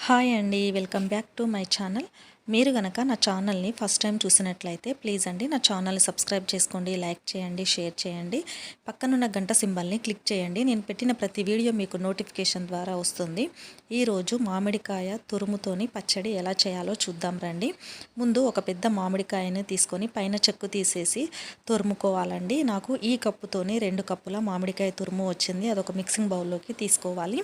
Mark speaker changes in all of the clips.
Speaker 1: Hi అండి, welcome back to my channel. మీరు గనక నా ఛానల్ని ఫస్ట్ టైం చూసినట్లయితే ప్లీజ్ అండి నా ఛానల్ని సబ్స్క్రైబ్ చేసుకోండి, లైక్ చేయండి, షేర్ చేయండి. పక్కనున్న గంట సింబల్ని క్లిక్ చేయండి. నేను పెట్టిన ప్రతి వీడియో మీకు నోటిఫికేషన్ ద్వారా వస్తుంది. ఈరోజు మామిడికాయ తురుముతోని పచ్చడి ఎలా చేయాలో చూద్దాం రండి. ముందు ఒక పెద్ద మామిడికాయని తీసుకొని పైన చెక్కు తీసేసి తురుముకోవాలండి. నాకు ఈ కప్పుతోని 2 కప్పుల మామిడికాయ తురుము వచ్చింది. అదొక మిక్సింగ్ బౌల్లోకి తీసుకోవాలి.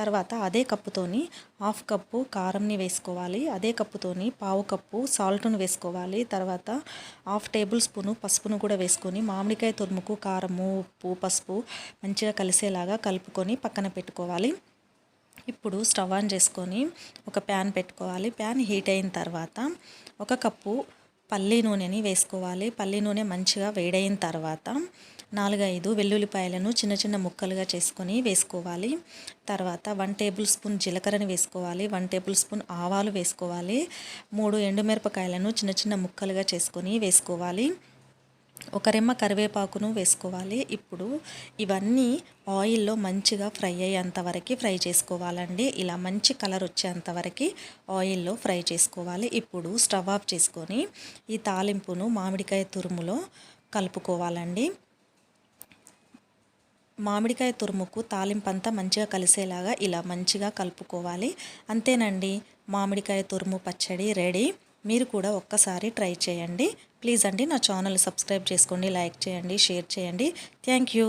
Speaker 1: తర్వాత అదే కప్పుతోని 1/2 కప్పు కారంని వేసుకోవాలి. అదే కప్పుతోని 1/4 కప్పు సాల్ట్ను వేసుకోవాలి. తర్వాత 1/2 టేబుల్ స్పూను పసుపును కూడా వేసుకొని మామిడికాయ తురుముకు కారము, ఉప్పు, పసుపు మంచిగా కలిసేలాగా కలుపుకొని పక్కన పెట్టుకోవాలి. ఇప్పుడు స్టవ్ ఆన్ చేసుకొని ఒక ప్యాన్ పెట్టుకోవాలి. ప్యాన్ హీట్ అయిన తర్వాత 1 కప్పు పల్లి నూనెని వేసుకోవాలి. పల్లి నూనె మంచిగా వేడైన తర్వాత 4-5 వెల్లుల్లిపాయలను చిన్న చిన్న ముక్కలుగా చేసుకొని వేసుకోవాలి. తర్వాత 1 టేబుల్ స్పూన్ జీలకర్రని వేసుకోవాలి. 1 టేబుల్ స్పూన్ ఆవాలు వేసుకోవాలి. 3 ఎండుమిరపకాయలను చిన్న చిన్న ముక్కలుగా చేసుకొని వేసుకోవాలి. 1 రెమ్మ కరివేపాకును వేసుకోవాలి. ఇప్పుడు ఇవన్నీ ఆయిల్లో మంచిగా ఫ్రై అయ్యేంత వరకు ఫ్రై చేసుకోవాలండి. ఇలా మంచి కలర్ వచ్చేంత వరకు ఆయిల్లో ఫ్రై చేసుకోవాలి. ఇప్పుడు స్టవ్ ఆఫ్ చేసుకొని ఈ తాలింపును మామిడికాయ తురుములో కలుపుకోవాలండి. మామిడికాయ తురుముకు తాలింపంతా మంచిగా కలిసేలాగా ఇలా మంచిగా కలుపుకోవాలి. అంతేనండి, మామిడికాయ తురుము పచ్చడి రెడీ. మీరు కూడా ఒక్కసారి ట్రై చేయండి. ప్లీజ్ అండి నా ఛానల్ సబ్స్క్రైబ్ చేసుకోండి, లైక్ చేయండి, షేర్ చేయండి. Thank you.